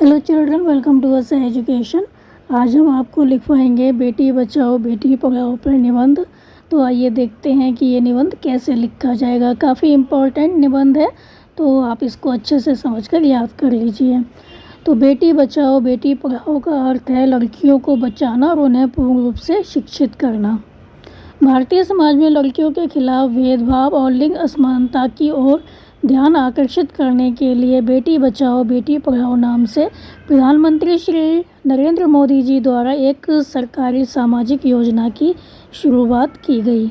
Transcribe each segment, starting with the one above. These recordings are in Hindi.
Hello children, welcome to us education. आज हम आपको लिखवाएंगे बेटी बचाओ बेटी पढ़ाओ पर निबंध। तो आइए देखते हैं कि ये निबंध कैसे लिखा जाएगा। काफ़ी इम्पोर्टेंट निबंध है, तो आप इसको अच्छे से समझकर याद कर लीजिए। तो बेटी बचाओ बेटी पढ़ाओ का अर्थ है लड़कियों को बचाना और उन्हें पूर्ण रूप से शिक्षित करना। भारतीय समाज में लड़कियों के खिलाफ भेदभाव और लिंग असमानता की ओर ध्यान आकर्षित करने के लिए बेटी बचाओ बेटी पढ़ाओ नाम से प्रधानमंत्री श्री नरेंद्र मोदी जी द्वारा एक सरकारी सामाजिक योजना की शुरुआत की गई।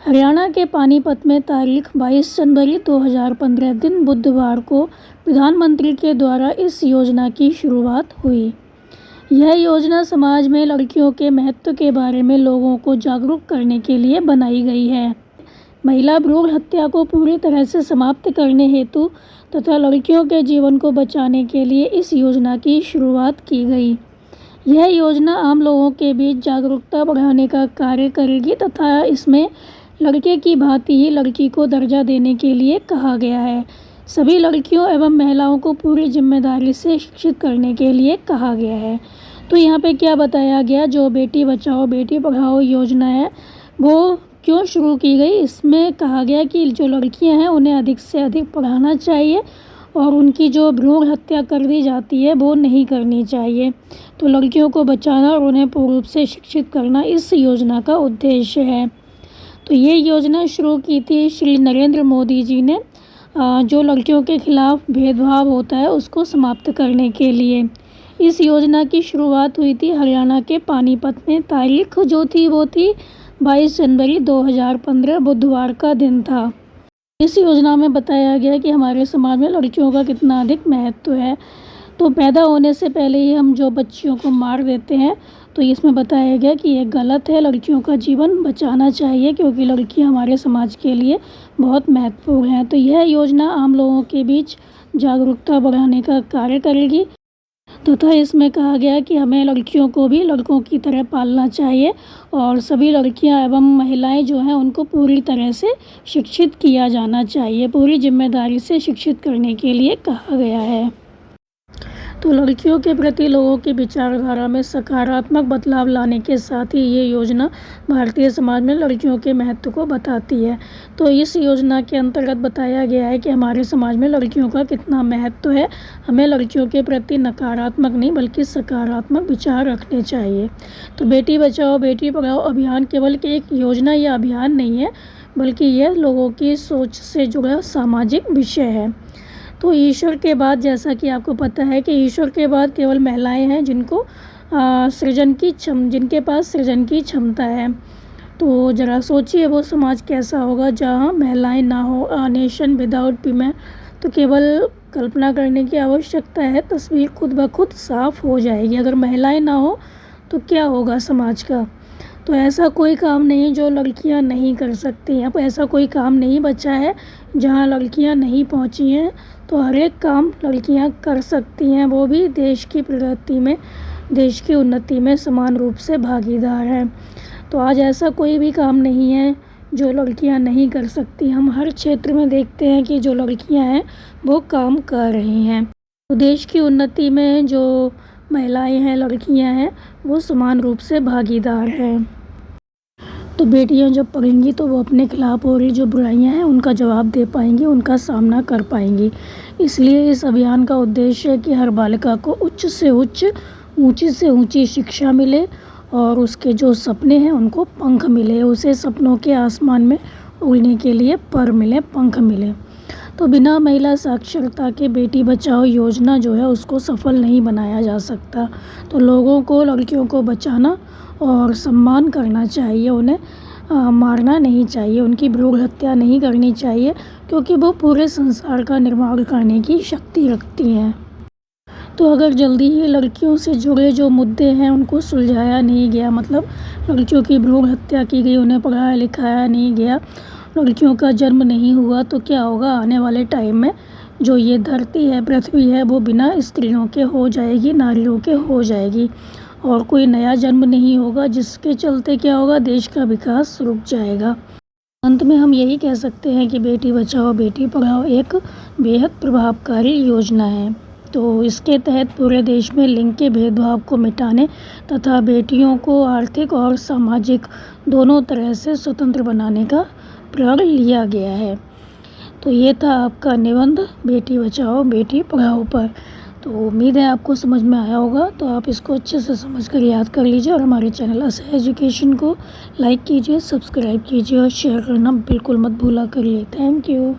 हरियाणा के पानीपत में तारीख 22 जनवरी 2015 दिन बुधवार को प्रधानमंत्री के द्वारा इस योजना की शुरुआत हुई। यह योजना समाज में लड़कियों के महत्व के बारे में लोगों को जागरूक करने के लिए बनाई गई है। महिला भ्रूण हत्या को पूरी तरह से समाप्त करने हेतु तथा लड़कियों के जीवन को बचाने के लिए इस योजना की शुरुआत की गई। यह योजना आम लोगों के बीच जागरूकता बढ़ाने का कार्य करेगी तथा इसमें लड़के की भांति ही लड़की को दर्जा देने के लिए कहा गया है। सभी लड़कियों एवं महिलाओं को पूरी जिम्मेदारी से शिक्षित करने के लिए कहा गया है। तो यहाँ पे क्या बताया गया, जो बेटी बचाओ बेटी पढ़ाओ योजना है वो क्यों शुरू की गई। इसमें कहा गया कि जो लड़कियां हैं उन्हें अधिक से अधिक पढ़ाना चाहिए और उनकी जो भ्रूण हत्या कर दी जाती है वो नहीं करनी चाहिए। तो लड़कियों को बचाना और उन्हें पूर्ण रूप से शिक्षित करना इस योजना का उद्देश्य है। तो ये योजना शुरू की थी श्री नरेंद्र मोदी जी ने, जो लड़कियों के खिलाफ भेदभाव होता है उसको समाप्त करने के लिए। इस योजना की शुरुआत हुई थी हरियाणा के पानीपत में। तारीख जो थी वो थी 22 जनवरी 2015 बुधवार का दिन था। इस योजना में बताया गया कि हमारे समाज में लड़कियों का कितना अधिक महत्व है। तो पैदा होने से पहले ही हम जो बच्चियों को मार देते हैं, तो इसमें बताया गया कि ये गलत है। लड़कियों का जीवन बचाना चाहिए क्योंकि लड़कियां हमारे समाज के लिए बहुत महत्वपूर्ण हैं। तो यह योजना आम लोगों के बीच जागरूकता बढ़ाने का कार्य करेगी तथा इसमें कहा गया कि हमें लड़कियों को भी लड़कों की तरह पालना चाहिए और सभी लड़कियां एवं महिलाएं जो हैं उनको पूरी तरह से शिक्षित किया जाना चाहिए। पूरी जिम्मेदारी से शिक्षित करने के लिए कहा गया है। तो लड़कियों के प्रति लोगों की विचारधारा में सकारात्मक बदलाव लाने के साथ ही ये योजना भारतीय समाज में लड़कियों के महत्व को बताती है। तो इस योजना के अंतर्गत बताया गया है कि हमारे समाज में लड़कियों का कितना महत्व है। हमें लड़कियों के प्रति नकारात्मक नहीं बल्कि सकारात्मक विचार रखने चाहिए। तो बेटी बचाओ बेटी पढ़ाओ अभियान केवल एक योजना या अभियान नहीं है, बल्कि यह लोगों की सोच से जुड़ा सामाजिक विषय है। तो ईश्वर के बाद, जैसा कि आपको पता है कि ईश्वर के बाद केवल महिलाएं हैं जिनको जिनके पास सृजन की क्षमता है। तो ज़रा सोचिए वो समाज कैसा होगा जहां महिलाएं ना हो। A nation without women. तो केवल कल्पना करने की आवश्यकता है, तस्वीर खुद ब खुद साफ हो जाएगी। अगर महिलाएं ना हो तो क्या होगा समाज का। तो ऐसा कोई काम नहीं जो लड़कियां नहीं कर सकती हैं। ऐसा कोई काम नहीं बचा है जहां लड़कियां नहीं पहुंची हैं। तो हर एक काम लड़कियां कर सकती हैं, वो भी देश की प्रगति में, देश की उन्नति में समान रूप से भागीदार हैं। तो आज ऐसा कोई भी काम नहीं है जो लड़कियां नहीं कर सकती। हम हर क्षेत्र में देखते हैं कि जो लड़कियां हैं वो काम कर रही हैं। तो देश की उन्नति में जो महिलाएं हैं, लड़कियां हैं, वो समान रूप से भागीदार हैं। तो बेटियां जब पढ़ेंगी तो वो अपने खिलाफ हो रही जो बुराइयां हैं उनका जवाब दे पाएंगी, उनका सामना कर पाएंगी। इसलिए इस अभियान का उद्देश्य है कि हर बालिका को उच्च से उच्च, ऊंची से ऊंची शिक्षा मिले और उसके जो सपने हैं उनको पंख मिले, उसे सपनों के आसमान में उड़ने के लिए पर मिले, पंख मिले। तो बिना महिला साक्षरता के बेटी बचाओ योजना जो है उसको सफल नहीं बनाया जा सकता। तो लोगों को लड़कियों को बचाना और सम्मान करना चाहिए, उन्हें मारना नहीं चाहिए, उनकी भ्रूण हत्या नहीं करनी चाहिए क्योंकि वो पूरे संसार का निर्माण करने की शक्ति रखती हैं। तो अगर जल्दी ही लड़कियों से जुड़े जो मुद्दे हैं उनको सुलझाया नहीं गया, मतलब लड़कियों की भ्रूण हत्या की गई, उन्हें पढ़ाया लिखाया नहीं गया, लड़कियों का जन्म नहीं हुआ, तो क्या होगा आने वाले टाइम में जो ये धरती है, पृथ्वी है, वो बिना स्त्रियों के हो जाएगी, नारियों के हो जाएगी और कोई नया जन्म नहीं होगा, जिसके चलते क्या होगा, देश का विकास रुक जाएगा। अंत में हम यही कह सकते हैं कि बेटी बचाओ बेटी पढ़ाओ एक बेहद प्रभावकारी योजना है। तो इसके तहत पूरे देश में लिंग के भेदभाव को मिटाने तथा बेटियों को आर्थिक और सामाजिक दोनों तरह से स्वतंत्र बनाने का प्रण लिया गया है। तो ये था आपका निबंध बेटी बचाओ बेटी पढ़ाओ पर। तो उम्मीद है आपको समझ में आया होगा। तो आप इसको अच्छे से समझ कर याद कर लीजिए और हमारे चैनल असह एजुकेशन को लाइक कीजिए, सब्सक्राइब कीजिए और शेयर करना बिल्कुल मत भूला करिए। Thank you.